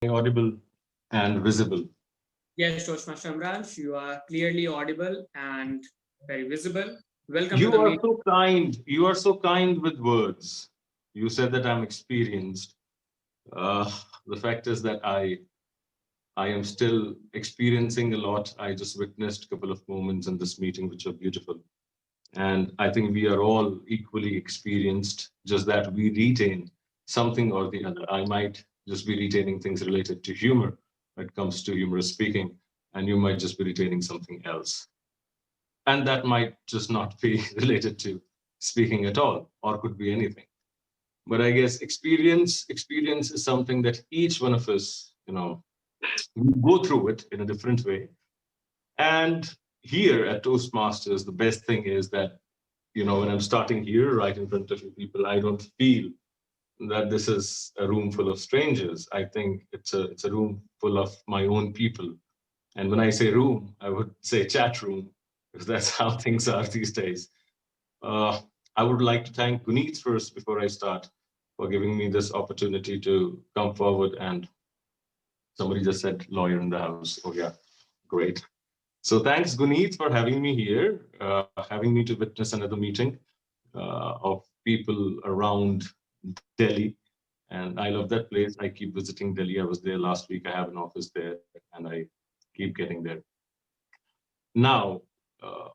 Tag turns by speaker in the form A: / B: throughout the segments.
A: Audible and visible.
B: Yes, Toastmaster Amransh, you are clearly audible and very visible. Welcome to
A: You
B: the
A: are
B: meeting.
A: so kind. You are so kind with words. You said that I'm experienced. Uh, the fact is that I am still experiencing a lot. I just witnessed a couple of moments in this meeting which are beautiful. And I think we are all equally experienced, just that we retain something or the other. I might just be retaining things related to humor when it comes to humorous speaking, and you might just be retaining something else. And that might just not be related to speaking at all, or could be anything. But I guess experience is something that each one of us, we go through it in a different way. And here at Toastmasters, the best thing is that when I'm starting here right in front of you people, I don't feel that this is a room full of strangers. I think it's a room full of my own people. And when I say room, I would say chat room, because that's how things are these days. Uh, I would like to thank Guneet first before I start for giving me this opportunity to come forward. And somebody just said lawyer in the house. Oh yeah, great. So thanks Guneet for having me here, having me to witness another meeting of people around Delhi. And I love that place. I keep visiting Delhi. I was there last week. I have an office there, and I keep getting there. Now, uh,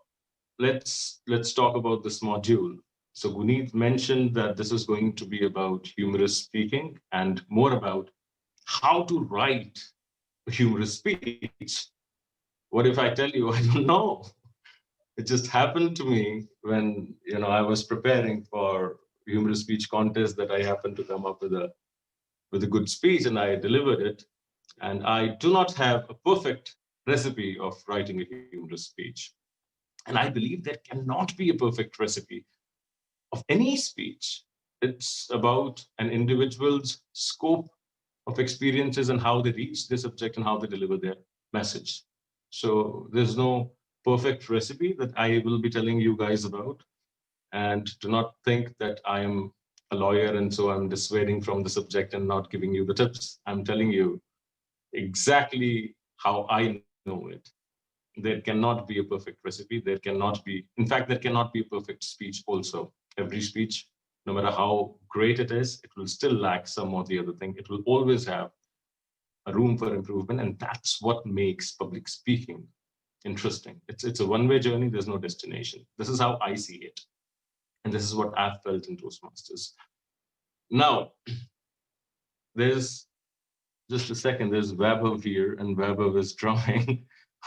A: let's talk about this module. So Guneet mentioned that this is going to be about humorous speaking and more about how to write a humorous speech. What if I tell you I don't know? It just happened to me when I was preparing for humorous speech contest that I happened to come up with a good speech and I delivered it. And I do not have a perfect recipe of writing a humorous speech. And I believe there cannot be a perfect recipe of any speech. It's about an individual's scope of experiences and how they reach their subject and how they deliver their message. So there's no perfect recipe that I will be telling you guys about. And do not think that I am a lawyer and so I'm dissuading from the subject and not giving you the tips. I'm telling you exactly how I know it. There cannot be a perfect recipe. There cannot be, in fact, there cannot be a perfect speech also. Every speech, no matter how great it is, it will still lack some or the other thing. It will always have a room for improvement. And that's what makes public speaking interesting. It's a one-way journey. There's no destination. This is how I see it. And this is what I've felt in Toastmasters. Now, there's just a second, there's Vaibhav here, and Vaibhav is drumming,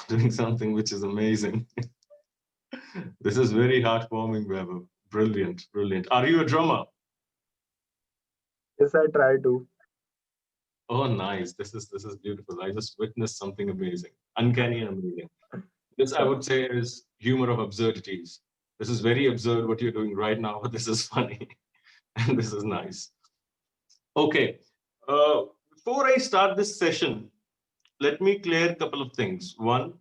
A: doing something which is amazing. This is very heartwarming, Vaibhav. Brilliant, brilliant. Are you a drummer?
C: Yes, I try to.
A: Oh, nice. This is beautiful. I just witnessed something amazing, uncanny and amazing. This I would say is humor of absurdities. This is very absurd what you're doing right now, but this is funny and this is nice. Okay. Before I start this session, let me clear a couple of things. One,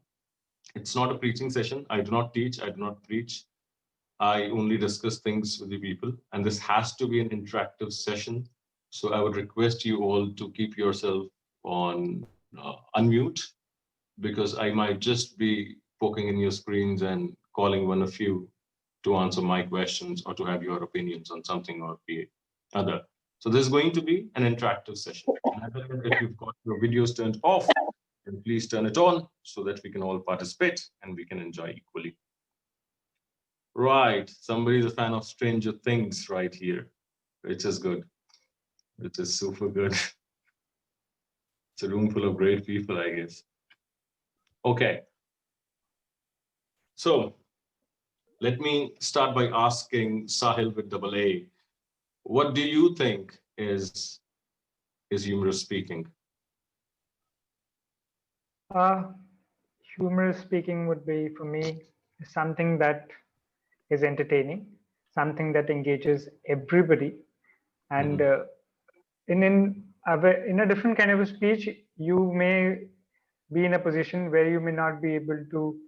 A: it's not a preaching session. I do not teach, I do not preach. I only discuss things with the people, and this has to be an interactive session. So I would request you all to keep yourself on unmute, because I might just be poking in your screens and calling one of you to answer my questions or to have your opinions on something or the other. So this is going to be an interactive session. If you've got your videos turned off, then please turn it on so that we can all participate and we can enjoy equally. Right. Somebody's a fan of Stranger Things right here, which is good, which is super good. It's a room full of great people, I guess. Okay. So let me start by asking Sahil with double A, what do you think is humorous speaking?
D: Uh, Humorous speaking would be for me something that is entertaining, something that engages everybody, and
A: Mhm.
D: in a different kind of a speech, you may be in a position where you may not be able to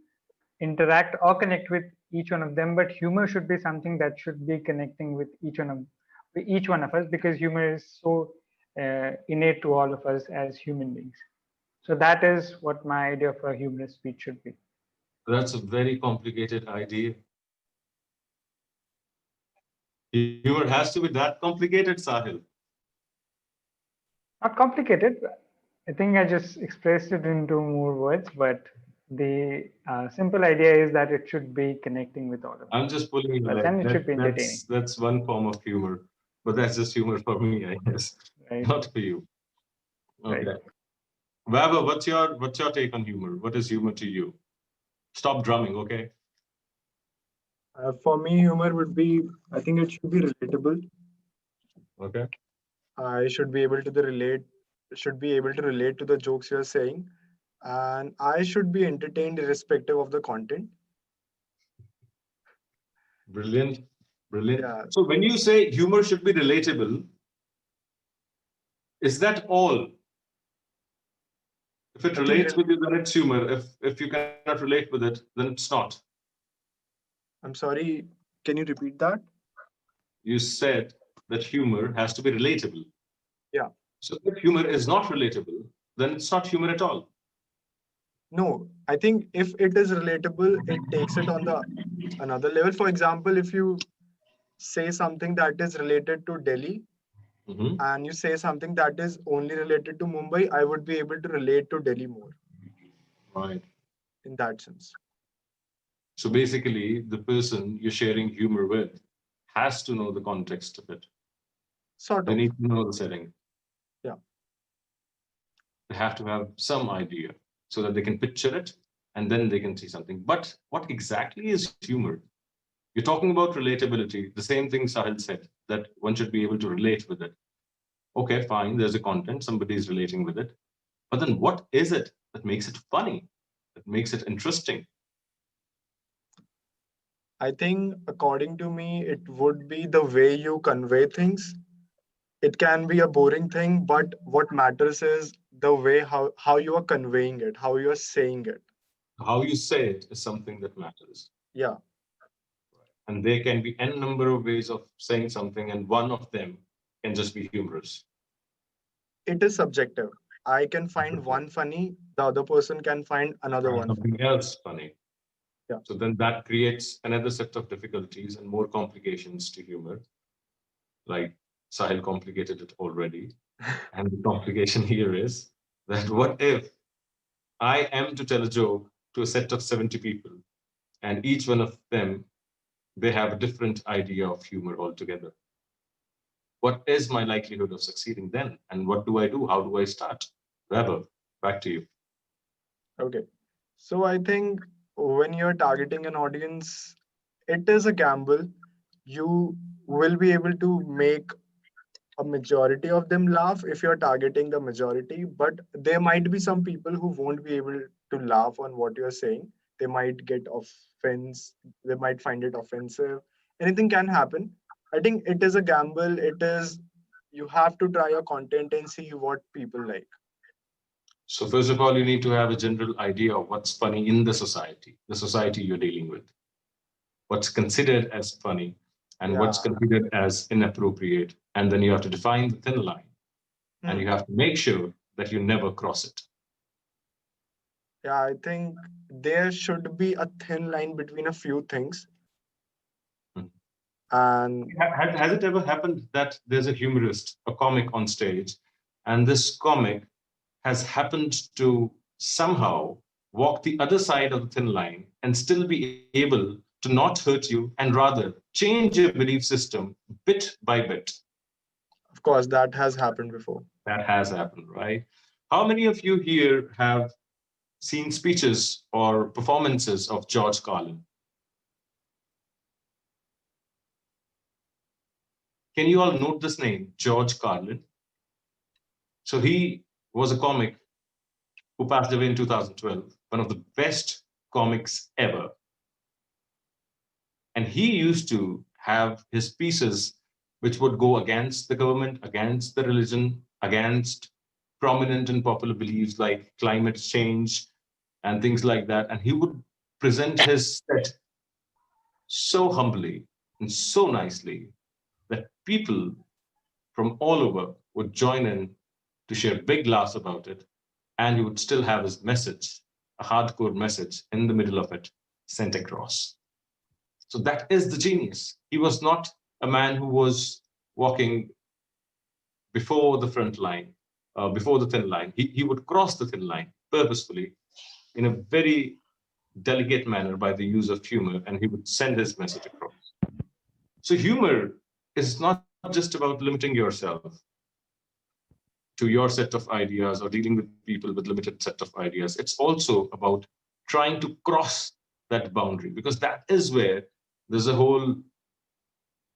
D: interact or connect with each one of them, but humor should be something that should be connecting with each one of us, because humor is so innate to all of us as human beings. So that is what my idea of a humorous speech should be.
A: That's a very complicated idea. Humor has to be that complicated, Sahil.
D: Not complicated. I think I just expressed it into more words, but the simple idea is that it should be connecting with all of
A: I'm just pulling your
D: us,
A: leg.
D: and it should be entertaining.
A: That's one form of humor, but that's just humor for me, I guess,
D: Right.
A: not for you.
D: Right.
A: Okay. Vava, what's your take on humor? What is humor to you? Stop drumming, okay?
C: For me, humor would be, I think it should be relatable.
A: Okay.
C: I should be able to relate to the jokes you're saying, and I should be entertained irrespective of the content.
A: Brilliant. Brilliant.
C: Yeah,
A: So when you say humor should be relatable, is that all? If it
C: I think,
A: relates with you, then it's humor. If you cannot relate with it, then it's not.
C: I'm sorry, can you repeat that?
A: You said that humor has to be relatable.
C: Yeah.
A: So if humor is not relatable, then it's not humor at all.
C: No, I think if it is relatable, it takes it on the another level. For example, if you say something that is related to Delhi
A: Mhm.
C: and you say something that is only related to Mumbai, I would be able to relate to Delhi more
A: Right.
C: in that sense.
A: So basically, the person you're sharing humor with has to know the context of it.
C: Sort
A: They
C: of.
A: need to know the setting.
C: Yeah.
A: They have to have some idea so that they can picture it and then they can see something. But what exactly is humor? You're talking about relatability, the same thing Sahil said, that one should be able to relate with it. Okay, fine, there's a content, somebody's relating with it. But then what is it that makes it funny, that makes it interesting?
C: I think, according to me, it would be the way you convey things. It can be a boring thing, but what matters is the way how you are conveying it, how you are saying it.
A: How you say it is something that matters.
C: Yeah,
A: And there can be n number of ways of saying something, and one of them can just be humorous.
C: it is subjective. I can find one funny, the other person can find another
A: Find
C: one funny.
A: something else funny.
C: Yeah.
A: So then that creates another set of difficulties and more complications to humor. Like Sahil complicated it already. And the complication here is that what if I am to tell a joke to a set of 70 people, and each one of them, they have a different idea of humor altogether? What is my likelihood of succeeding then? And what do I do? How do I start? Weber, back to you.
C: Okay. So I think when you're targeting an audience, it is a gamble. You will be able to make a majority of them laugh if you're targeting the majority, but there might be some people who won't be able to laugh on what you're saying. They might get offense, they might find it offensive. Anything can happen. I think it is a gamble. It is, you have to try your content and see what people like.
A: So, first of all, you need to have a general idea of what's funny in the society you're dealing with, what's considered as funny and what's
C: Yeah.
A: considered as inappropriate. And then you have to define the thin line and you
C: Hmm.
A: have to make sure that you never cross it.
C: Yeah, I think there should be a thin line between a few things.
A: Hmm.
C: And
A: Has it ever happened that there's a humorist, a comic on stage, and this comic has happened to somehow walk the other side of the thin line and still be able to not hurt you and rather change your belief system bit by bit?
C: of course, that has happened before.
A: That has happened, right? How many of you here have seen speeches or performances of George Carlin? Can you all note this name, George Carlin? So he was a comic who passed away in 2012, one of the best comics ever. And he used to have his pieces which would go against the government, against the religion, against prominent and popular beliefs like climate change and things like that. And he would present his set so humbly and so nicely that people from all over would join in to share big laughs about it, and he would still have his message, a hardcore message in the middle of it, sent across. So that is the genius. He was not a man who was walking before the front line, before the thin line. He would cross the thin line purposefully in a very delicate manner by the use of humor, and he would send his message across. So humor is not just about limiting yourself to your set of ideas or dealing with people with limited set of ideas. It's also about trying to cross that boundary, because that is where there's a whole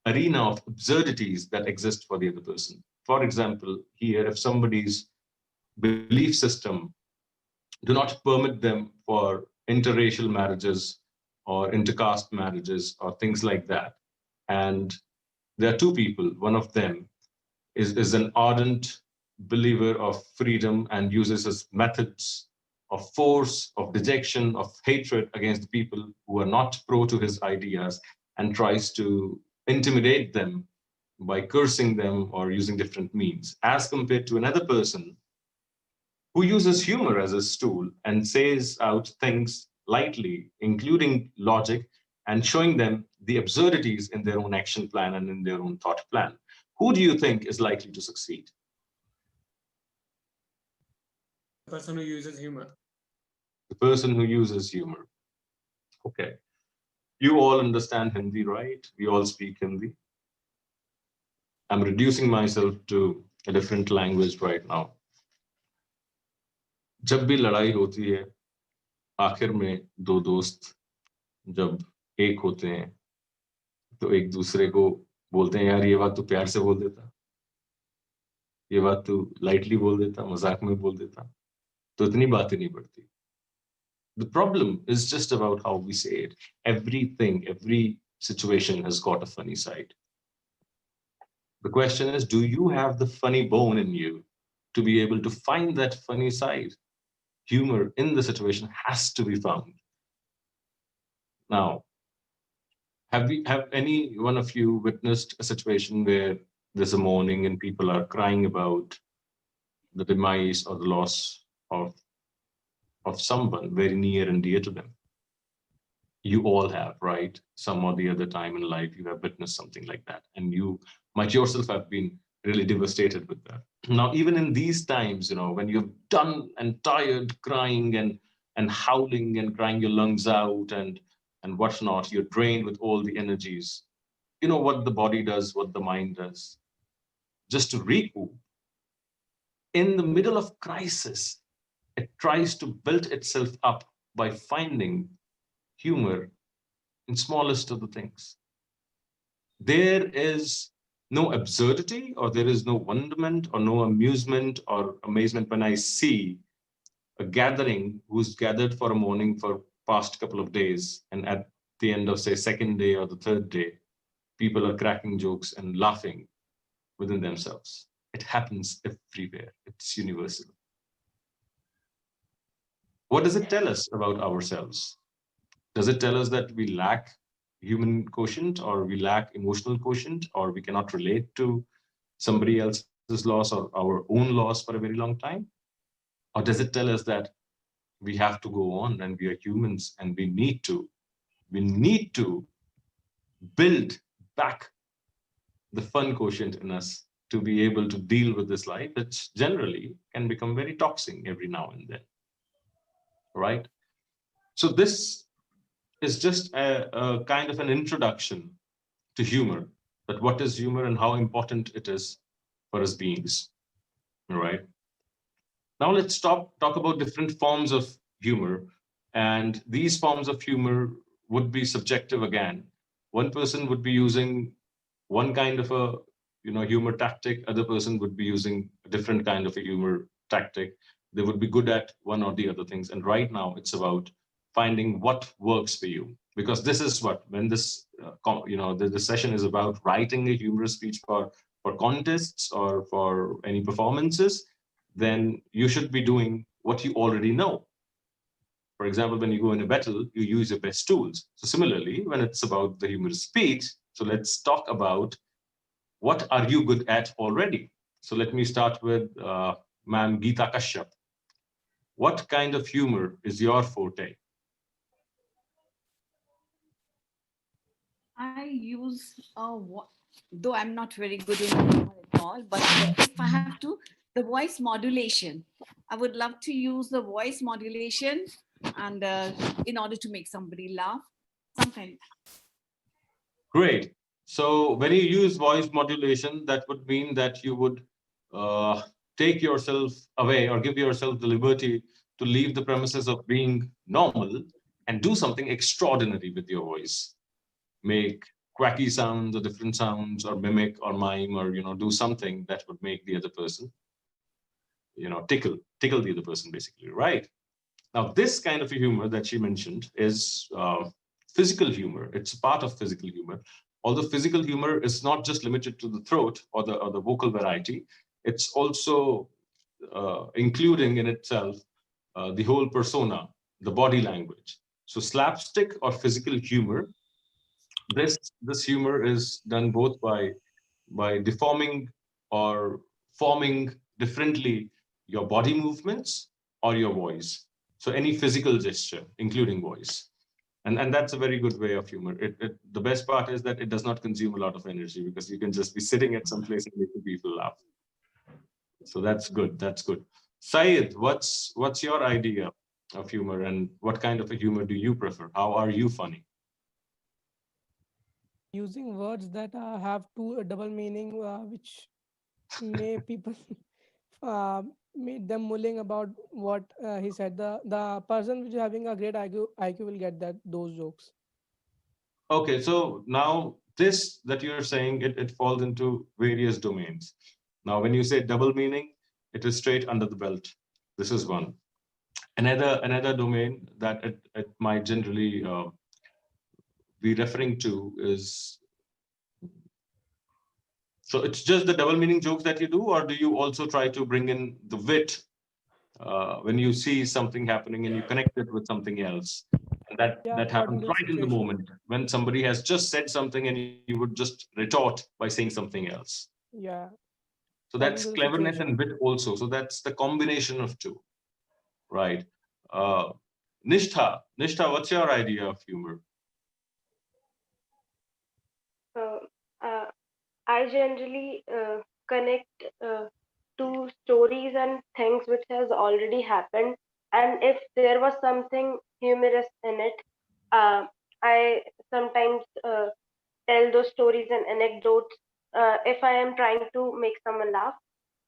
A: arena of absurdities that exist for the other person. For example, here, if somebody's belief system do not permit them for interracial marriages or intercaste marriages or things like that, and there are two people, one of them is an ardent believer of freedom and uses his methods of force, of dejection, of hatred against the people who are not pro to his ideas, and tries to intimidate them by cursing them or using different means, as compared to another person who uses humor as a tool and says out things lightly, including logic, and showing them the absurdities in their own action plan and in their own thought plan. Who do you think is likely to succeed?
B: The person who uses humor.
A: The person who uses humor. Okay. You all understand Hindi, right? We all speak Hindi. I'm reducing myself to a different language right now. जब भी लड़ाई होती है, आखिर में दो दोस्त जब एक होते हैं, तो एक दूसरे को बोलते हैं, यार ये बात तो प्यार से बोल देता, ये बात तो लाइटली बोल देता, मजाक में बोल देता, तो इतनी बातें नहीं पड़ती. The problem is just about how we say it. Everything, every situation has got a funny side. The question is, do you have the funny bone in you to be able to find that funny side? Humor in the situation has to be found. Now, have any one of you witnessed a situation where there's a mourning and people are crying about the demise or the loss of someone very near and dear to them? You all have, right? Some or the other time in life, you have witnessed something like that, and you might yourself have been really devastated with that. Now, even in these times, when you've done and tired crying and howling and crying your lungs out and whatnot, you're drained with all the energies. You know what the body does, what the mind does, just to recoup. In the middle of crisis, it tries to build itself up by finding humor in smallest of the things. There is no absurdity, or there is no wonderment or no amusement or amazement when I see a gathering who's gathered for a morning for past couple of days, and at the end of, say, second day or the third day, people are cracking jokes and laughing within themselves. It happens everywhere. It's universal. What does it tell us about ourselves? Does it tell us that we lack human quotient, or we lack emotional quotient, or we cannot relate to somebody else's loss or our own loss for a very long time? Or does it tell us that we have to go on and we are humans and we need to build back the fun quotient in us to be able to deal with this life, which generally can become very toxic every now and then, right? So this is just a kind of an introduction to humor, that what is humor and how important it is for us beings, right? Now let's talk about different forms of humor, and these forms of humor would be subjective again. One person would be using one kind of a humor tactic, other person would be using a different kind of a humor tactic. They would be good at one or the other things, and right now it's about finding what works for you, because this is what, when this the session is about writing a humorous speech for contests or for any performances, then you should be doing what you already know. For example, when you go in a battle, you use your best tools. So similarly, when it's about the humorous speech, so let's talk about what are you good at already? So let me start with Ma'am Geeta Kashyap. What kind of humor is your forte?
E: I use though I'm not very good in humor at all, but if I have to, the voice modulation. I would love to use the voice modulation and in order to make somebody laugh, some kind.
A: Great. So when you use voice modulation, that would mean that you would uh, take yourself away or give yourself the liberty to leave the premises of being normal and do something extraordinary with your voice. Make quacky sounds or different sounds or mimic or mime or do something that would make the other person tickle the other person basically, right? Now this kind of a humor that she mentioned is physical humor. It's a part of physical humor, although physical humor is not just limited to the throat or the vocal variety. It's also including in itself the whole persona, the body language. So slapstick or physical humor, this humor is done both by deforming or forming differently your body movements or your voice. So any physical gesture, including voice. And that's a very good way of humor. The best part is that it does not consume a lot of energy because you can just be sitting at some place and making people laugh. So that's good. That's good. Syed, what's your idea of humor and what kind of a humor do you prefer? How are you funny?
F: Using words that have two double meaning, which may people made them mulling about what he said. The person which is having a great IQ will get those jokes.
A: Okay, so now this that you're saying, it falls into various domains. Now, when you say double meaning, it is straight under the belt. This is one. Another domain that it might generally be referring to is, so it's just the double meaning jokes that you do, or do you also try to bring in the wit when you see something happening and you connect it with something else? And that
F: Yeah,
A: that
F: according
A: happens
F: to the
A: right in the
F: situation.
A: moment when somebody has just said something and you would just retort by saying something else.
F: Yeah,
A: So
F: according
A: that's
F: to the
A: cleverness and
F: situation.
A: wit also. So that's the combination of two, right? Uh, Nishtha, what's your idea of humor?
G: Uh, uh, I generally connect to stories and things which has already happened, and if there was something humorous in it, uh, I sometimes tell those stories and anecdotes if I am trying to make someone laugh,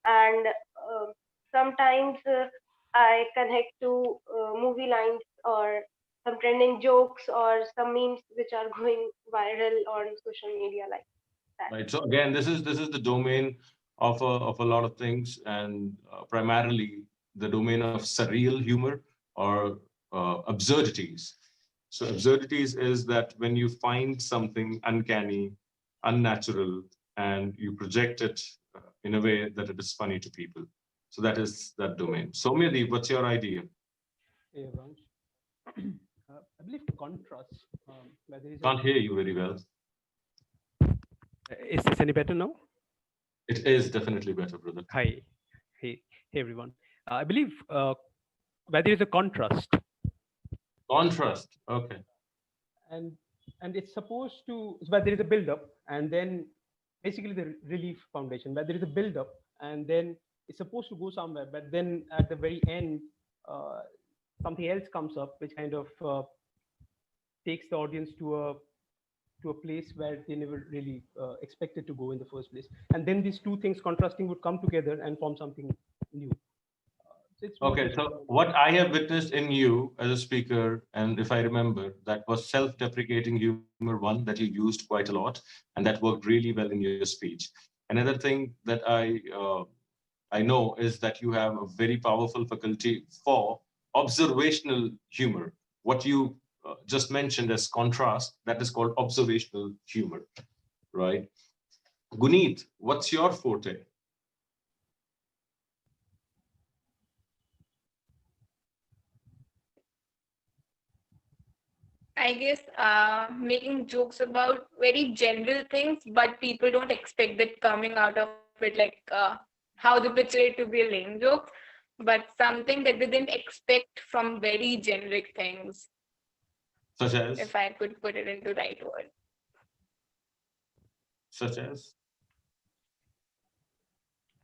G: and sometimes I connect to movie lines or some trending jokes or some memes which are going viral on social media like that.
A: Right. So again, this is the domain of a lot of things, and primarily the domain of surreal humor or absurdities. So absurdities is that when you find something uncanny, unnatural, and you project it in a way that it is funny to people. So that is that domain. Soumyadeep, what's your idea?
H: Hey, Ranj. I believe contrast. Where there is a,
A: Can't hear you very well.
H: is this any better now?
A: It is definitely better, brother.
H: Hi, hey everyone. I believe where there is a contrast,
A: Contrast. Okay.
H: and it's supposed to where there is a build up, and then basically the relief foundation where there is a build up, and then it's supposed to go somewhere, but then at the very end, uh, something else comes up, which kind of takes the audience to a place where they never really expected to go in the first place. And then these two things contrasting would come together and form something new. So it's more
A: Okay,
H: like
A: so what I have witnessed in you as a speaker, and if I remember, that was self-deprecating humor one that you used quite a lot, and that worked really well in your speech. Another thing that I know is that you have a very powerful faculty for observational humor. What you just mentioned as contrast, that is called observational humor, right? Guneet, what's your forte?
I: I guess making jokes about very general things, but people don't expect that coming out of it, like how they picture it to be a lame joke, but something that they didn't expect from very generic things,
A: Such as,
I: if I could put it into right word.
A: such as.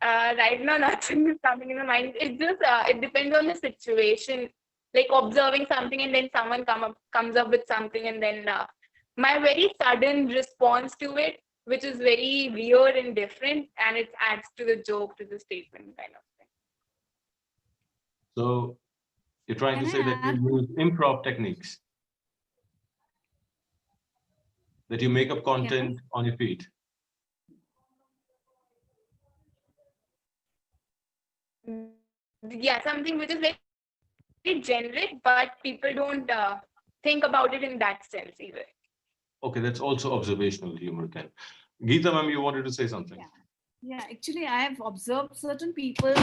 I: Right now, nothing is coming in my mind. It just it depends on the situation. Like observing something and then someone comes up with something, and then my very sudden response to it, which is very weird and different, and it adds to the joke, to the statement kind of thing.
A: So you're trying to
E: Can
A: say
E: I
A: that you
E: add?
A: use improv techniques, that you make up
E: Can I?
A: content on your feet.
I: Yeah, something which is very generic, but people don't think about it in that sense either.
A: Okay, that's also observational humor, Ken. Geeta, ma'am, you wanted to say something.
E: Yeah. Yeah, actually, I have observed certain people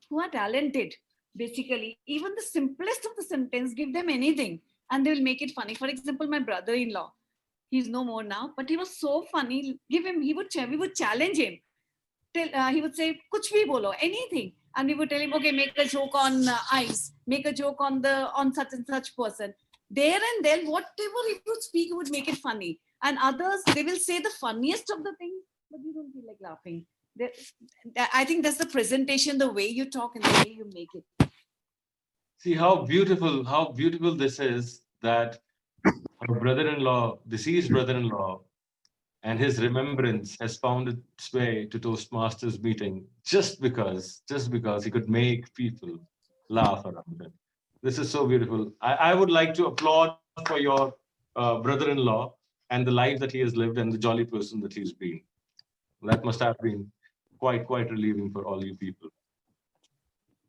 E: who are talented. Basically, even the simplest of the sentence, give them anything, and they will make it funny. For example, my brother-in-law, he's no more now, but he was so funny. Give him, we would challenge him. He would say, "Kuch bhi bolo, anything," and we would tell him, "Okay, make a joke on ice, make a joke on such and such person." There and then, whatever he would speak, he would make it funny. And others, they will say the funniest of the things, but you don't feel like laughing. There- I think that's the presentation, the way you talk and the way you make it.
A: See how beautiful this is, that our brother-in-law, deceased brother-in-law, and his remembrance has found its way to Toastmasters meeting just because he could make people laugh around it. This is so beautiful. I would like to applaud for your brother-in-law and the life that he has lived and the jolly person that he's been. That must have been quite relieving for all you people.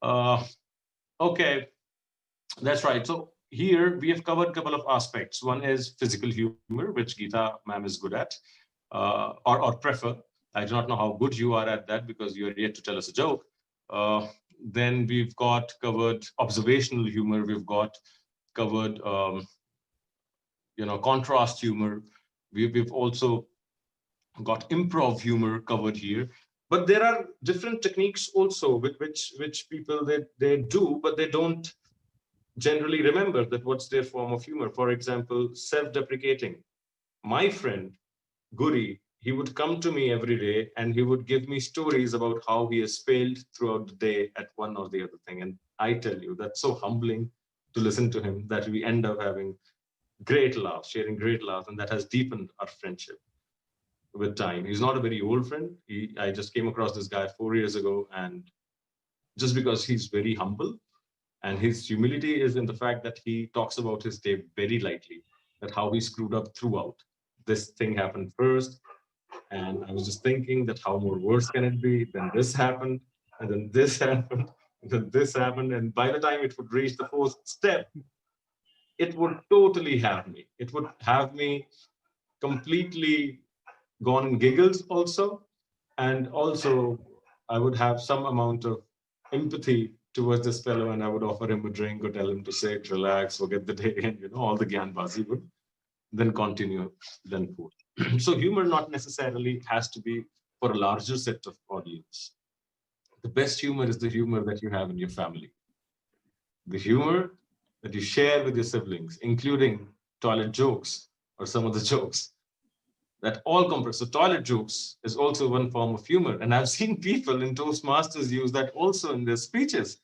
A: Uh, okay, that's right. So here we have covered a couple of aspects. One is physical humor, which Geeta ma'am is good at, or prefer. I do not know how good you are at that because you are yet to tell us a joke. Then we've got covered observational humor. We've got covered, contrast humor. We've also got improv humor covered here. But there are different techniques also with which people they do, but they don't generally remember that what's their form of humor. For example, self-deprecating. My friend Guri, he would come to me every day and he would give me stories about how he has failed throughout the day at one or the other thing. And I tell you, that's so humbling to listen to him, that we end up having great laughs, sharing great laughs, and that has deepened our friendship with time. He's not a very old friend. I just came across this guy 4 years ago, and just because he's very humble, and his humility is in the fact that he talks about his day very lightly, that how he screwed up throughout. This thing happened first, and I was just thinking that how more worse can it be? Then this happened, and then this happened, and then this happened. And by the time it would reach the fourth step, it would totally have me. It would have me completely gone in giggles also. And also, I would have some amount of empathy towards this fellow, and I would offer him a drink or tell him to sit, relax, forget the day, and all the gyanbazi would then continue, then forth. So humor not necessarily has to be for a larger set of audience. The best humor is the humor that you have in your family, the humor that you share with your siblings, including toilet jokes or some of the jokes that all compress. So toilet jokes is also one form of humor. And I've seen people in Toastmasters use that also in their speeches,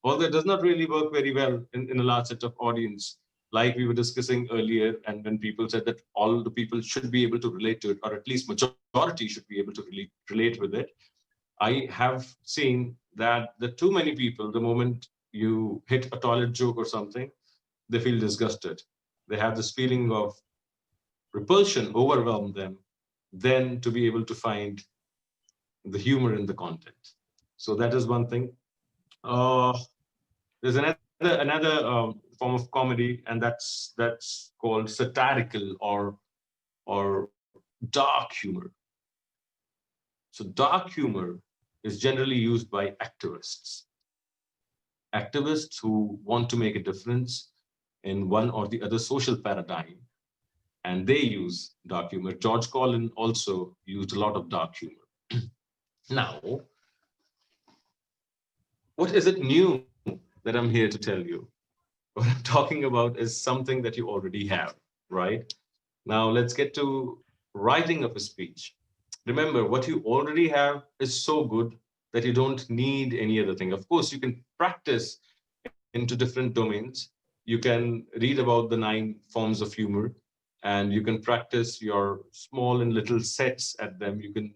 A: although it does not really work very well in a large set of audience, like we were discussing earlier. And when people said that all the people should be able to relate to it, or at least majority should be able to relate with it, I have seen that the too many people, the moment you hit a toilet joke or something, they feel disgusted. They have this feeling of repulsion overwhelm them, then to be able to find the humor in the content. So that is one thing. There's another form of comedy, and that's called satirical or dark humor. So dark humor is generally used by activists who want to make a difference in one or the other social paradigm, and they use dark humor. George Carlin also used a lot of dark humor. Now, what is it new that I'm here to tell you? What I'm talking about is something that you already have, right? Now, let's get to writing of a speech. Remember, what you already have is so good that you don't need any other thing. Of course, you can practice into different domains. You can read about the 9 forms of humor, and you can practice your small and little sets at them. You can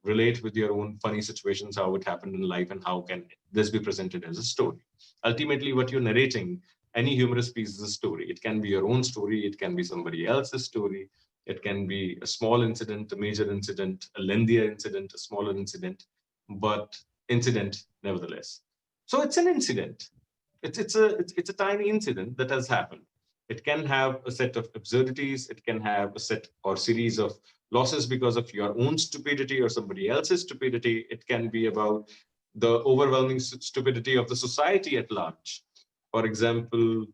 A: relate with your own funny situations, how it happened in life, and how can this be presented as a story. Ultimately, what you're narrating, any humorous piece is a story. It can be your own story, it can be somebody else's story, it can be a small incident, a major incident, a lengthier incident, a smaller incident, but incident nevertheless. So it's an incident. It's a tiny incident that has happened. It can have a set of absurdities. It can have a set or series of losses because of your own stupidity or somebody else's stupidity. It can be about the overwhelming stupidity of the society at large. For example,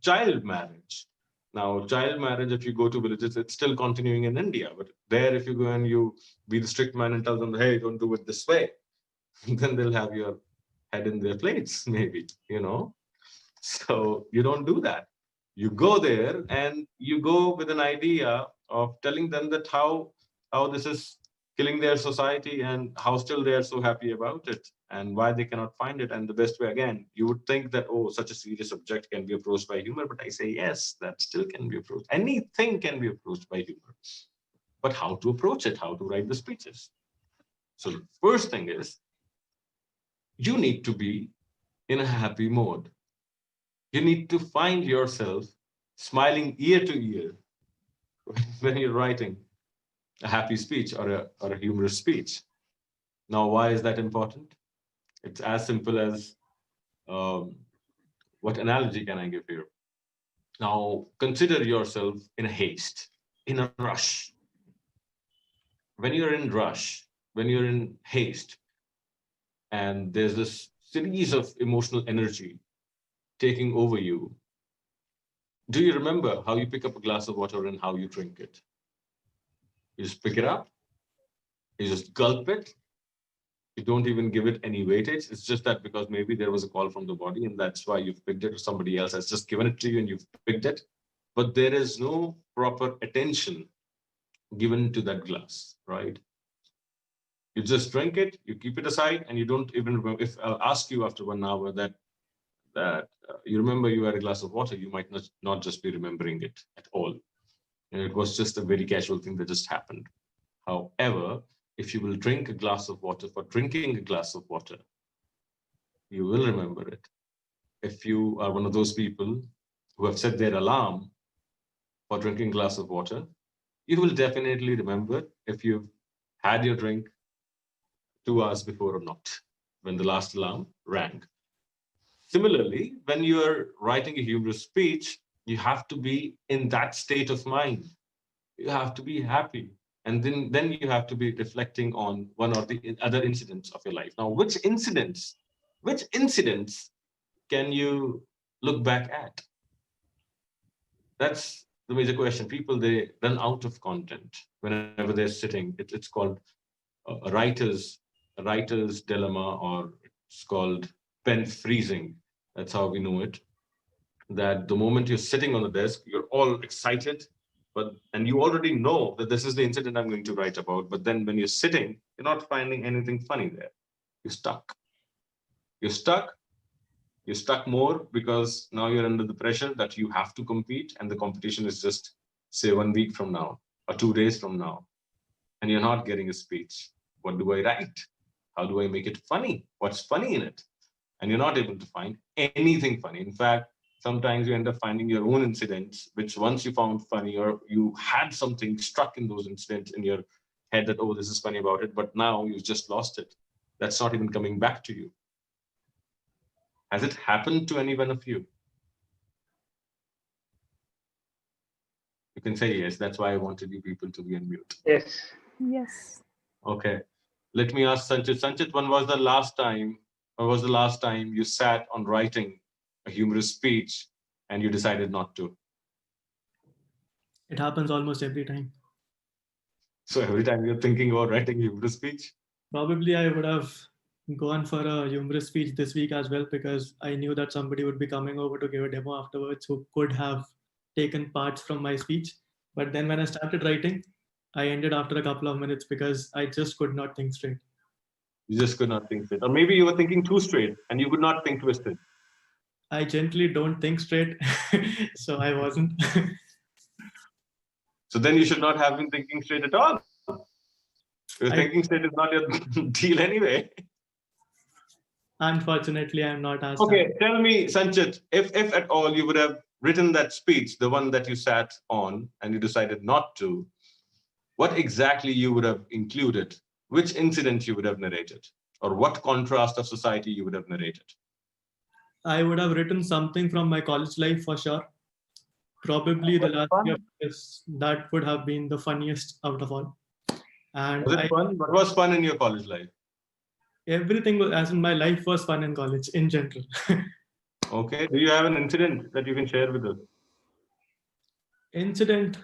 A: child marriage. Now, child marriage, if you go to villages, it's still continuing in India. But there, if you go and you be the strict man and tell them, hey, don't do it this way, then they'll have your head in their plates, maybe, you know. So you don't do that. You go there and you go with an idea of telling them that how this is killing their society and how still they are so happy about it and why they cannot find it. And the best way, again, you would think that, oh, such a serious subject can be approached by humor, but I say yes, that still can be approached. Anything can be approached by humor. But how to approach it, how to write the speeches. So the first thing is you need to be in a happy mode. You need to find yourself smiling ear to ear when you're writing a happy speech or a humorous speech. Now, why is that important? It's as simple as um, what analogy can I give here? Now, consider yourself in a haste, in a rush. When you're in rush, when you're in haste, and there's this series of emotional energy taking over you, do you remember how you pick up a glass of water and how you drink it? You just pick it up, you just gulp it, you don't even give it any weightage. It's just that because maybe there was a call from the body and that's why you've picked it, or somebody else has just given it to you and you've picked it. But there is no proper attention given to that glass, right? You just drink it, you keep it aside, and you don't even remember. If I'll ask you after 1 hour that you remember you had a glass of water, you might not just be remembering it at all. And it was just a very casual thing that just happened. However, if you will drink a glass of water for drinking a glass of water, you will remember it. If you are one of those people who have set their alarm for drinking a glass of water, you will definitely remember if you've had your drink 2 hours before or not, when the last alarm rang. Similarly, when you're writing a humorous speech, you have to be in that state of mind. You have to be happy. And then you have to be reflecting on one or the other incidents of your life. Now, which incidents can you look back at? That's the major question. People, they run out of content whenever they're sitting. It's called a writer's dilemma, or it's called pen freezing. That's how we know it. That the moment you're sitting on the desk, you're all excited, and you already know that this is the incident I'm going to write about. But then when you're sitting, you're not finding anything funny there. You're stuck. You're stuck. You're stuck more because now you're under the pressure that you have to compete, and the competition is just, say, 1 week from now or 2 days from now, and you're not getting a speech. What do I write? How do I make it funny? What's funny in it? And you're not able to find anything funny. In fact, sometimes you end up finding your own incidents, which once you found funny, or you had something struck in those incidents in your head that, oh, this is funny about it, but now you've just lost it. That's not even coming back to you. Has it happened to any one of you? You can say yes. That's why I wanted you people to be on mute.
D: Yes.
E: Yes.
A: Okay. Let me ask Sanchit. Sanchit, when was the last time you sat on writing a humorous speech and you decided not to?
J: It happens almost every time.
A: So every time you're thinking about writing humorous speech?
J: Probably I would have gone for a humorous speech this week as well, because I knew that somebody would be coming over to give a demo afterwards who could have taken parts from my speech. But then when I started writing, I ended after a couple of minutes because I just could not think straight.
A: You just could not think straight. Or maybe you were thinking too straight and you could not think twisted.
J: I gently don't think straight, so I wasn't.
A: So then you should not have been thinking straight at all. Your
J: I-
A: thinking straight is not your deal anyway.
J: Unfortunately, I'm not as
A: Okay, tell me, Sanchit, if at all you would have written that speech, the one that you sat on and you decided not to, what exactly you would have included? Which incident you would have narrated? Or what contrast of society you would have narrated?
J: I would have written something from my college life for sure. Probably the last year, because that would have been the funniest out of all. And
A: Was it fun? What was fun in your college life?
J: Everything, as in my life, was fun in college in general.
A: Okay. Do you have an incident that you can share with us?
J: Incident,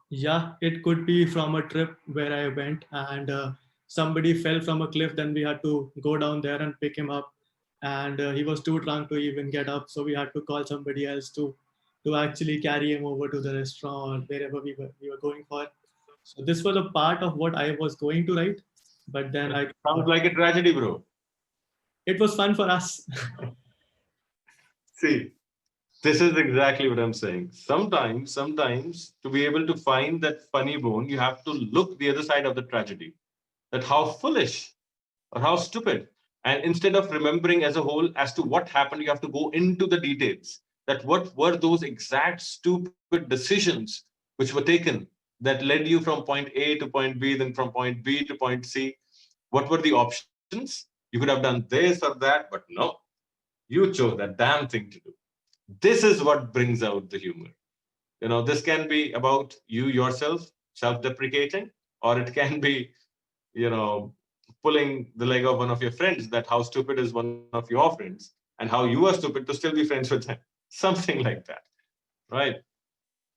J: yeah, it could be from a trip where I went and somebody fell from a cliff. Then we had to go down there and pick him up, and he was too drunk to even get up. So we had to call somebody else to actually carry him over to the restaurant or wherever we were going for. So this was a part of what I was going to write, but then
A: Sounds like a tragedy, bro.
J: It was fun for us.
A: See, this is exactly what I'm saying. Sometimes, to be able to find that funny bone, you have to look the other side of the tragedy. That how foolish or how stupid. And instead of remembering as a whole as to what happened, you have to go into the details. That what were those exact stupid decisions which were taken that led you from point A to point B, then from point B to point C. What were the options? You could have done this or that, but no, you chose that damn thing to do. This is what brings out the humor. This can be about you yourself self-deprecating, or it can be, pulling the leg of one of your friends, that how stupid is one of your friends and how you are stupid to still be friends with them. Something like that, right?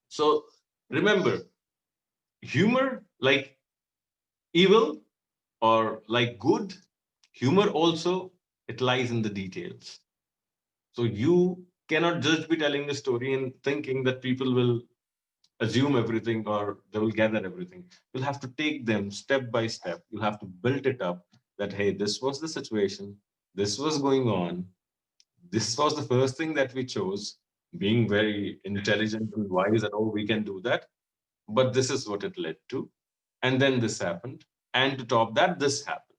A: So remember, humor, like evil or like good, humor also, it lies in the details. So you cannot just be telling the story and thinking that people will assume everything or they will gather everything. You'll have to take them step by step. You'll have to build it up that, hey, this was the situation, this was going on, this was the first thing that we chose, being very intelligent and wise, and oh, we can do that. But this is what it led to. And then this happened. And to top that, this happened.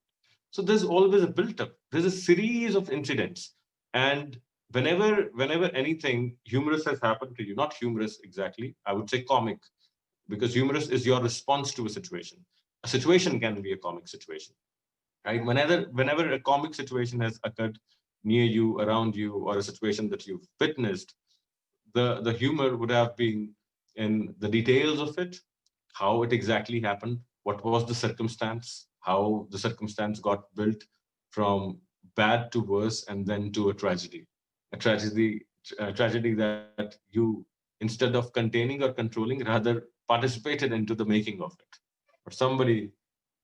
A: So there's always a built up. There's a series of incidents. And whenever anything humorous has happened to you, not humorous exactly, I would say comic, because humorous is your response to a situation. A situation can be a comic situation, right? Whenever a comic situation has occurred near you, around you, or a situation that you've witnessed, the humor would have been in the details of it, how it exactly happened, what was the circumstance, how the circumstance got built from bad to worse, and then to a tragedy, a tragedy that you, instead of containing or controlling, rather participated into the making of it, or somebody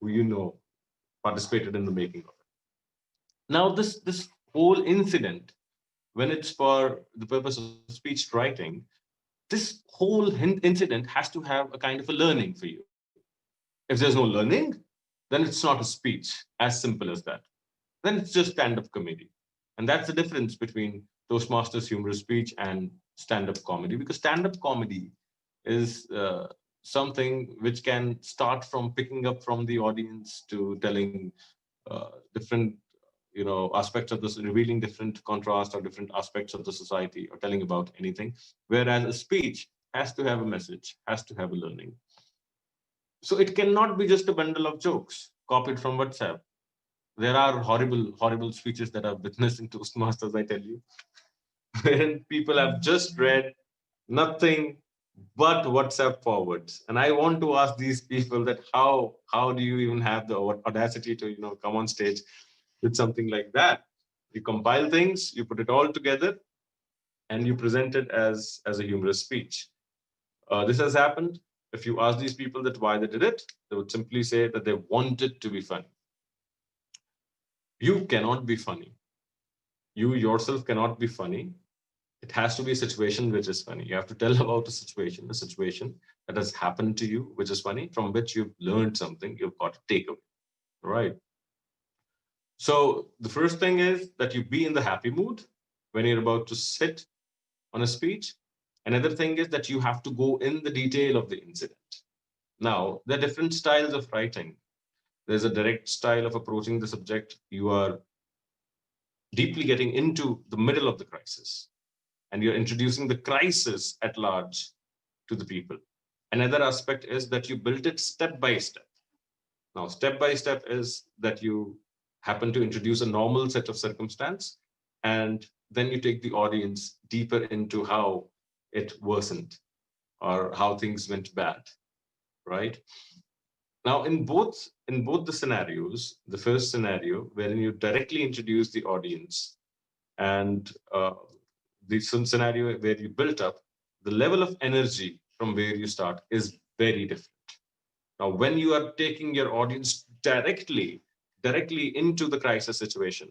A: who participated in the making of it. Now, this whole incident, when it's for the purpose of speech writing, this whole incident has to have a kind of a learning for you. If there's no learning, then it's not a speech, as simple as that. Then it's just stand-up comedy. And that's the difference between Toastmasters humorous speech and stand-up comedy, because stand-up comedy is something which can start from picking up from the audience to telling different aspects of this, revealing different contrast or different aspects of the society, or telling about anything, whereas a speech has to have a message, has to have a learning. So it cannot be just a bundle of jokes copied from WhatsApp. There are horrible speeches that I've witnessed in Toastmasters, I tell you, when people have just read nothing but WhatsApp forwards. And I want to ask these people that how do you even have the audacity to come on stage with something like that? You compile things, you put it all together, and you present it as a humorous speech. This has happened. If you ask these people that why they did it, they would simply say that they wanted to be funny. You cannot be funny. You yourself cannot be funny. It has to be a situation which is funny. You have to tell about a situation that has happened to you, which is funny, from which you've learned something, you've got to take away. Right. So the first thing is that you be in the happy mood when you're about to sit on a speech. Another thing is that you have to go in the detail of the incident. Now, there are different styles of writing. There's a direct style of approaching the subject. You are deeply getting into the middle of the crisis, and you're introducing the crisis at large to the people. Another aspect is that you build it step by step. Now, step by step is that you happen to introduce a normal set of circumstance, and then you take the audience deeper into how it worsened or how things went bad, right? Now, in both the scenarios, the first scenario wherein you directly introduce the audience, and the scenario where you built up, the level of energy from where you start is very different. Now, when you are taking your audience directly into the crisis situation,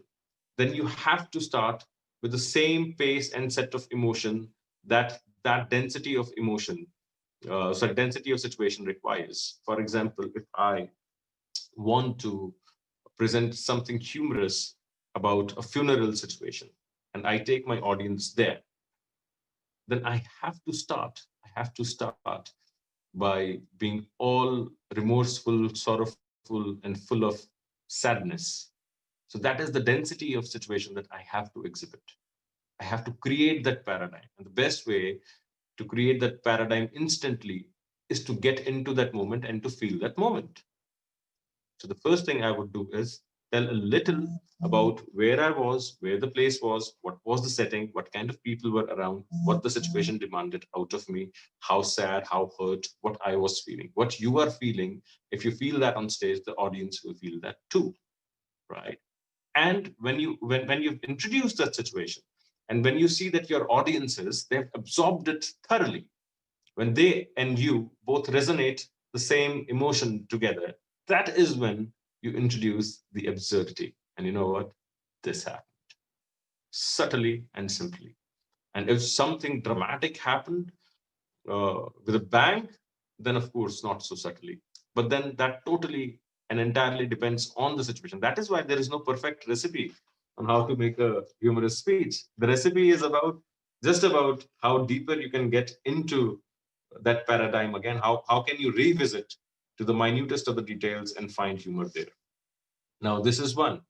A: then you have to start with the same pace and set of emotion that density of emotion, density of situation requires. For example, if I want to present something humorous about a funeral situation, and I take my audience there, then I have to start by being all remorseful, sorrowful, and full of sadness. So that is the density of situation that I have to exhibit. I have to create that paradigm. And the best way to create that paradigm instantly is to get into that moment and to feel that moment. So the first thing I would do is tell a little about where I was, where the place was, what was the setting, what kind of people were around, what the situation demanded out of me, how sad, how hurt, what I was feeling, what you are feeling. If you feel that on stage, the audience will feel that too, right? And when you've introduced that situation, and when you see that your audiences, they've absorbed it thoroughly, when they and you both resonate the same emotion together, that is when you introduce the absurdity. And you know what? This happened subtly and simply. And if something dramatic happened with a bang, then of course not so subtly. But then that totally and entirely depends on the situation. That is why there is no perfect recipe on how to make a humorous speech. The recipe is about just about how deeper you can get into that paradigm again. How can you revisit to the minutest of the details and find humor there? Now, this is one.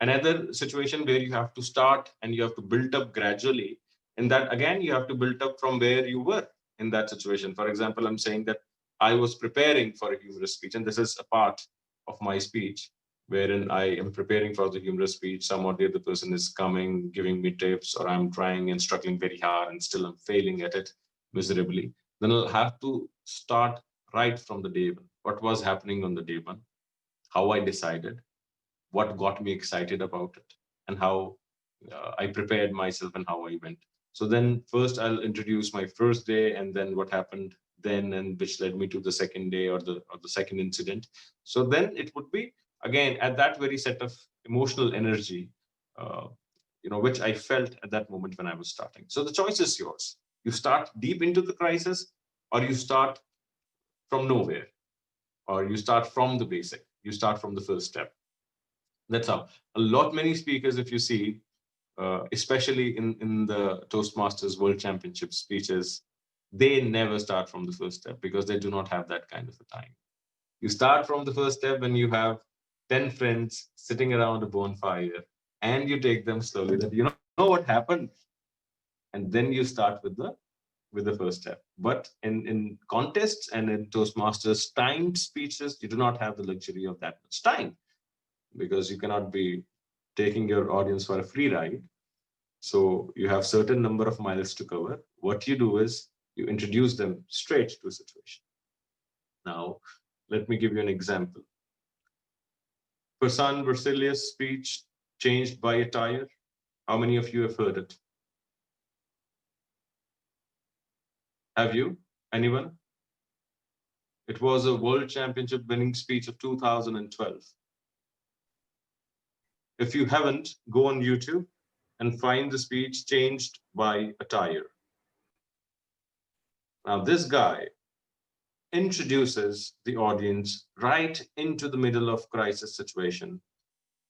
A: Another situation where you have to start and you have to build up gradually. And that again, you have to build up from where you were in that situation. For example, I'm saying that I was preparing for a humorous speech, and this is a part of my speech wherein I am preparing for the humorous speech. Some or the other person is coming, giving me tips, or I'm trying and struggling very hard and still I'm failing at it miserably. Then I'll have to start right from the day one. What was happening on the day one? How I decided, what got me excited about it, and how I prepared myself and how I went. So then first I'll introduce my first day and then what happened then, and which led me to the second day or the second incident. So then it would be again at that very set of emotional energy, uh, which I felt at that moment when I was starting. So the choice is yours. You start deep into the crisis, or you start from nowhere, or you start from the basic. You start from the first step. That's how a lot many speakers, if you see, especially in the Toastmasters World Championship speeches, they never start from the first step because they do not have that kind of a time. You start from the first step when you have 10 friends sitting around a bonfire, and you take them slowly that you know what happened, and then you start with the first step. But in contests and in Toastmasters timed speeches, you do not have the luxury of that much time because you cannot be taking your audience for a free ride. So you have certain number of miles to cover. What you do is you introduce them straight to a situation. Now, let me give you an example. Person Versilius' speech changed by a tire. How many of you have heard it? Have you? Anyone? It was a world championship winning speech of 2012. If you haven't, go on YouTube and find the speech changed by a tire. Now, this guy introduces the audience right into the middle of crisis situation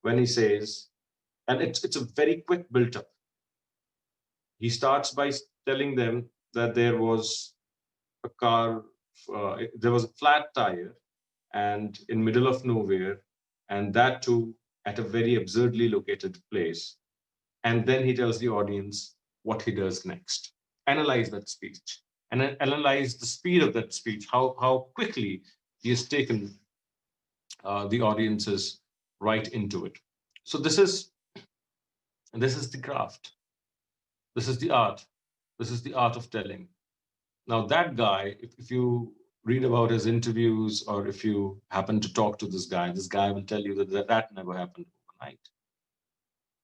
A: when he says, and it's a very quick build up. He starts by telling them that there was a car, there was a flat tire, and in middle of nowhere, and that too at a very absurdly located place. And then he tells the audience what he does next. Analyze that speech and then analyze the speed of that speech, how quickly he has taken the audiences right into it. So this is the craft. This is the art. This is the art of telling. Now that guy, if you read about his interviews or if you happen to talk to this guy will tell you that never happened overnight.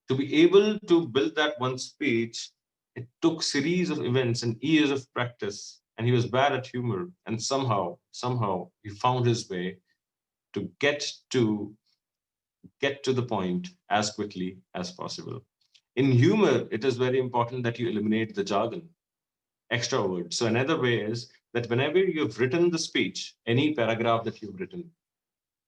A: To be able to build that one speech, it took series of events and years of practice. And he was bad at humor, and somehow he found his way to get to the point as quickly as possible. In humor, it is very important that you eliminate the jargon, extra words. So another way is that whenever you've written the speech, any paragraph that you've written,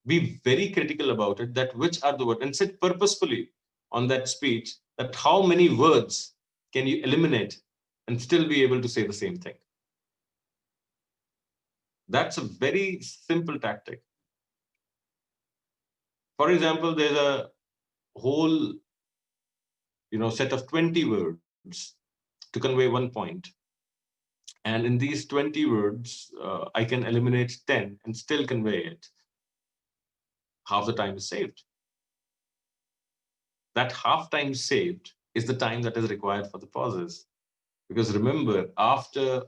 A: be very critical about it, that which are the words, and sit purposefully on that speech, that how many words can you eliminate and still be able to say the same thing. That's a very simple tactic. For example, there's a whole set of 20 words to convey one point. And in these 20 words, I can eliminate 10 and still convey it. Half the time is saved. That half time saved is the time that is required for the pauses. Because remember, after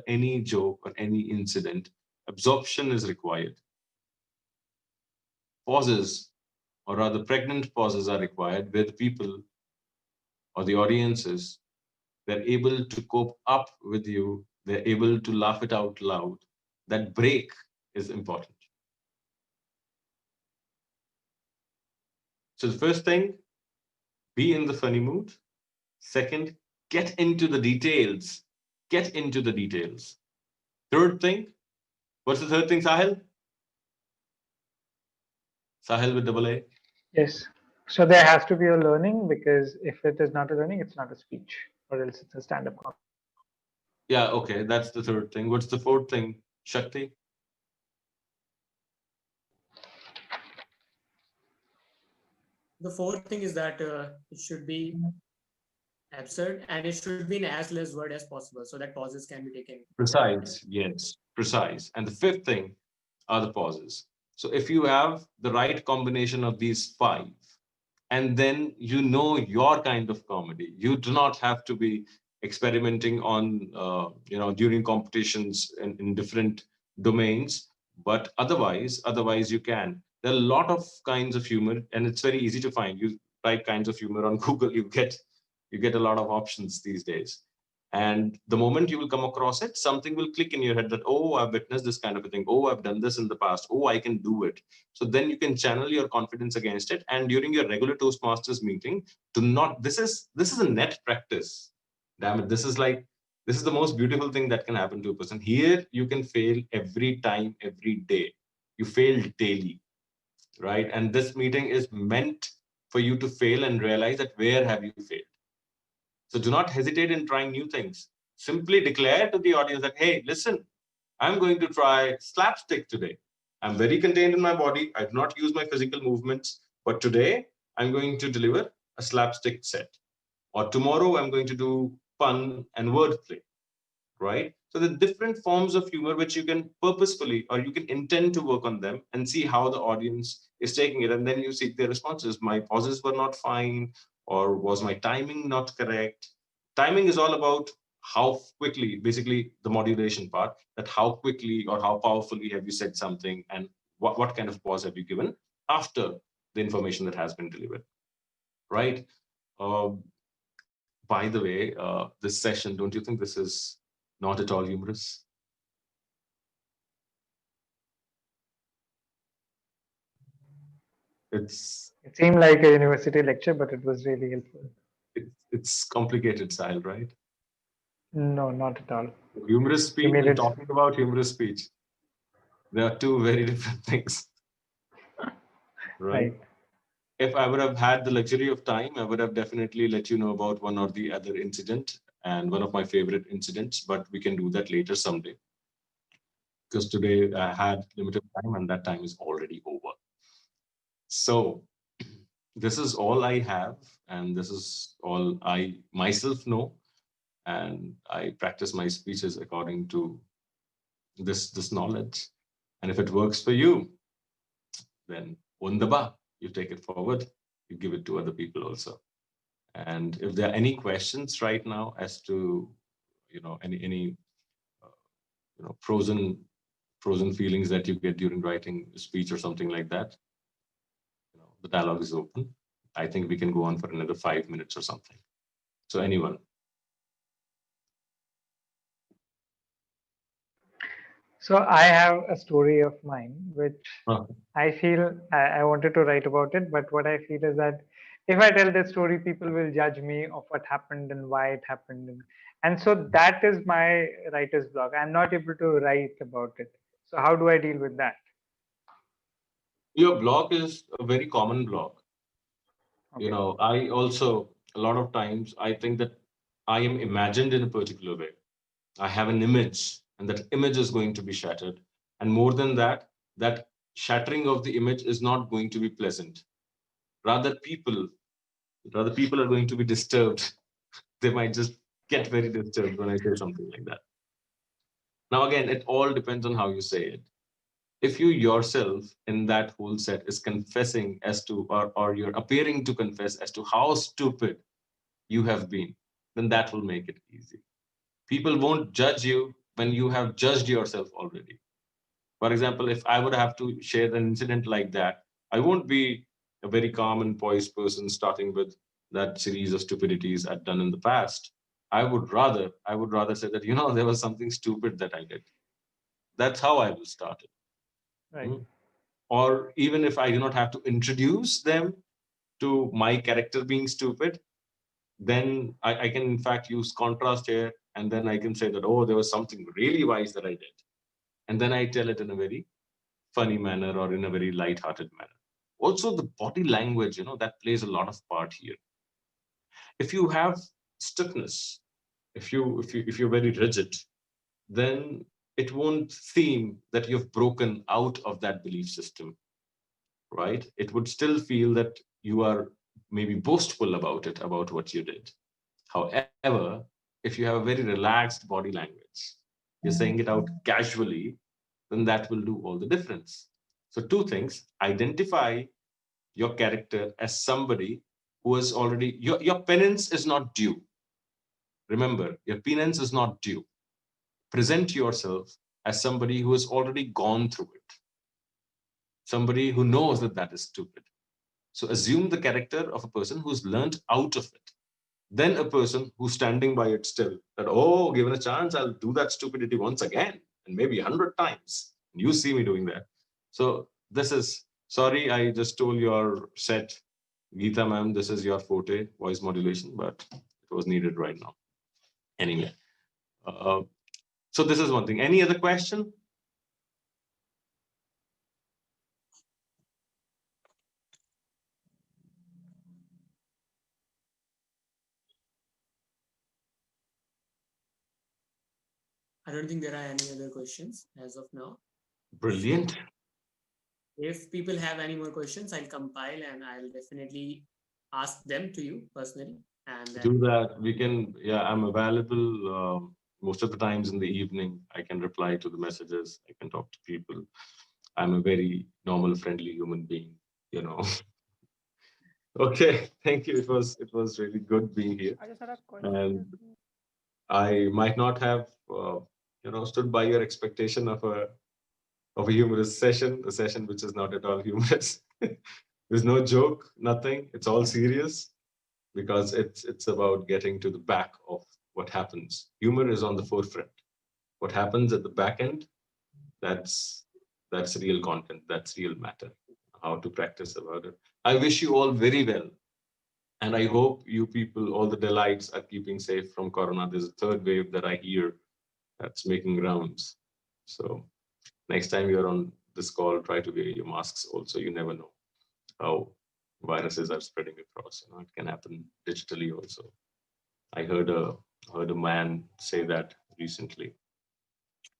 A: any joke or any incident, absorption is required. Pauses, or rather pregnant pauses, are required where the people or the audiences, they're able to cope up with you, they're able to laugh it out loud. That break is important. So the first thing, be in the funny mood. Second, get into the details. Get into the details. Third thing, what's the third thing, Sahil? Sahil with double A.
D: Yes. So there has to be a learning, because if it is not a learning, it's not a speech, or else it's a stand-up comedy.
A: Yeah, okay, that's the third thing. What's the fourth thing, Shakti?
B: The fourth thing is that it should be absurd and it should be in as less word as possible so that pauses can be taken.
A: Precise, yes, precise. And the fifth thing are the pauses. So if you have the right combination of these five, and then you know your kind of comedy, you do not have to be experimenting on, during competitions in different domains, but otherwise you can. There are a lot of kinds of humor, and it's very easy to find. You type kinds of humor on Google, you get a lot of options these days. And the moment you will come across it, something will click in your head that, oh, I've witnessed this kind of a thing. Oh, I've done this in the past. Oh, I can do it. So then you can channel your confidence against it. And during your regular Toastmasters meeting, do not, this is a net practice. Damn it. This is the most beautiful thing that can happen to a person. Here, you can fail every time, every day. You fail daily, right? And this meeting is meant for you to fail and realize that where have you failed. So do not hesitate in trying new things. Simply declare to the audience that, hey, listen, I'm going to try slapstick today. I'm very contained in my body. I do not use my physical movements. But today, I'm going to deliver a slapstick set. Or tomorrow, I'm going to do fun and wordplay, right? So the different forms of humor which you can purposefully or you can intend to work on them and see how the audience is taking it. And then you seek their responses. My pauses were not fine, or was my timing not correct? Timing is all about how quickly, basically the modulation part, that how quickly or how powerfully have you said something, and what kind of pause have you given after the information that has been delivered, right? By the way, this session, don't you think this is not at all humorous? It's
D: It seemed like a university lecture, but it was really helpful.
A: it's complicated, Sahil, right?
D: No, not at all.
A: Humorous
D: You
A: speech
D: made
A: and
D: it.
A: talking about humorous speech. They are two very different things, right?
D: Right.
A: If I would have had the luxury of time, I would have definitely let you know about one or the other incident and one of my favorite incidents, but we can do that later someday because today I had limited time and that time is already over. So this is all I have, and this is all I myself know, and I practice my speeches according to this knowledge. And if it works for you, then wunderbar, you take it forward, you give it to other people also. And if there are any questions right now as to any frozen feelings that you get during writing a speech or something like that, the dialogue is open. I think we can go on for another 5 minutes or something. So anyone?
D: So I have a story of mine, which
A: Oh,
D: I feel I wanted to write about it, but what I feel is that if I tell that story, people will judge me of what happened and why it happened. And so that is my writer's block. I'm not able to write about it. So how do I deal with that?
A: your block is a very common block.
D: Okay.
A: I also, a lot of times, I think that I am imagined in a particular way. I have an image, and that image is going to be shattered. And more than that, that shattering of the image is not going to be pleasant. Rather, people are going to be disturbed. They might just get very disturbed when I say something like that. Now, again, it all depends on how you say it. If you yourself in that whole set is confessing as to, or you're appearing to confess as to how stupid you have been, then that will make it easy. People won't judge you when you have judged yourself already. For example, if I would have to share an incident like that, I won't be a very calm and poised person starting with that series of stupidities I'd done in the past. I would rather say that, there was something stupid that I did. That's how I will start it.
D: Right.
A: Mm. Or even if I do not have to introduce them to my character being stupid, then I can in fact use contrast here, and then I can say that, oh, there was something really wise that I did. And then I tell it in a very funny manner or in a very light-hearted manner. Also, the body language, that plays a lot of part here. If you have stuckness, if you're very rigid, then it won't seem that you've broken out of that belief system, right? It would still feel that you are maybe boastful about it, about what you did. However, if you have a very relaxed body language, you're saying it out casually, then that will do all the difference. So, two things: identify your character as somebody who is already, your penance is not due. Remember, your penance is not due. Present yourself as somebody who has already gone through it, somebody who knows that that is stupid. So, assume the character of a person who's learned out of it. Then a person who's standing by it still, that, oh, given a chance, I'll do that stupidity once again, and maybe 100 times. And you see me doing that. So this is, sorry, I just stole your set, Geeta ma'am. This is your forte, voice modulation, but it was needed right now. Anyway, uh, so this is one thing. Any other question?
B: I don't think there are any other questions as of now.
A: Brilliant.
B: If people have any more questions, I'll compile and I'll definitely ask them to you personally. And then
A: Do that. We can, yeah, I'm available most of the times in the evening. I can reply to the messages. I can talk to people. I'm a very normal, friendly human being, you know. Okay, thank you. It was really good being here.
F: I just had a question.
A: And I might not have stood by your expectation of a humorous session, a session which is not at all humorous. There's no joke, nothing. It's all serious because it's about getting to the back of what happens. Humor is on the forefront. What happens at the back end, that's real content, that's real matter. How to practice about it. I wish you all very well. And I hope you people, all the delights, are keeping safe from Corona. There's a third wave that I hear that's making rounds. So next time you're on this call, try to wear your masks also. You never know how viruses are spreading across. It can happen digitally also. I heard a man say that recently.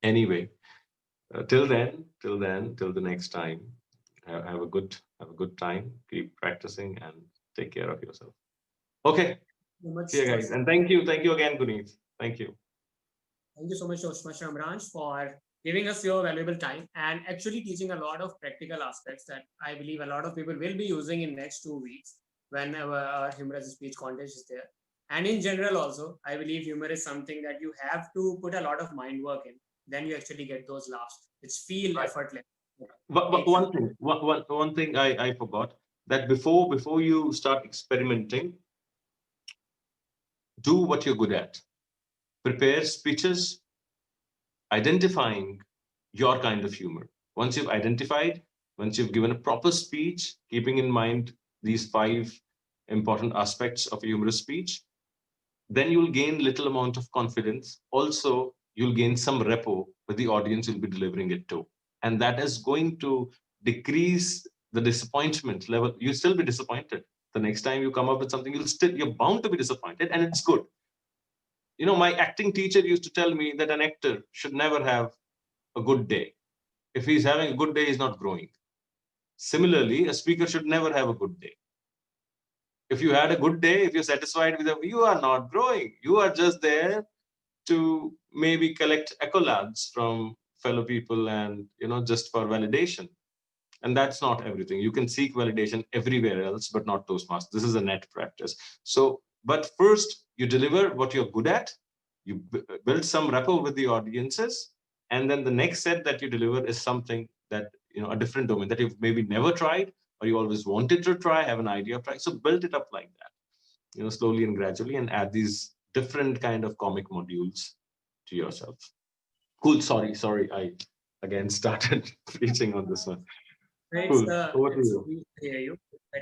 A: Anyway, till the next time, have a good time. Keep practicing and take care of yourself. Okay,
B: So much,
A: see you guys, and thank you again, Guneet. Thank you.
B: Thank you so much, Shamransh, for giving us your valuable time and actually teaching a lot of practical aspects that I believe a lot of people will be using in next 2 weeks whenever our humorous speech contest is there. And in general also, I believe humor is something that you have to put a lot of mind work in. Then you actually get those laughs, which feel
A: Right.
B: effortless.
A: But one thing I forgot, that before you start experimenting, do what you're good at. Prepare speeches identifying your kind of humor. Once you've identified, once you've given a proper speech, keeping in mind these 5 important aspects of a humorous speech, then you'll gain little amount of confidence. Also, you'll gain some rapport with the audience you'll be delivering it to. And that is going to decrease the disappointment level. You'll still be disappointed. The next time you come up with something, you're bound to be disappointed, and it's good. My acting teacher used to tell me that an actor should never have a good day. If he's having a good day, he's not growing. Similarly, a speaker should never have a good day. If you had a good day, if you're satisfied with it, you are not growing. You are just there to maybe collect accolades from fellow people and, just for validation. And that's not everything. You can seek validation everywhere else, but not Toastmasters. This is a net practice. So, but first you deliver what you're good at, you build some rapport with the audiences, and then the next set that you deliver is something that, a different domain that you've maybe never tried, or you always wanted to try, have an idea of trying. So build it up like that, slowly and gradually, and add these different kind of comic modules to yourself. Cool. Sorry. I again started preaching on this one.
B: It's
A: Cool. Over to you.
B: sweet to hear you.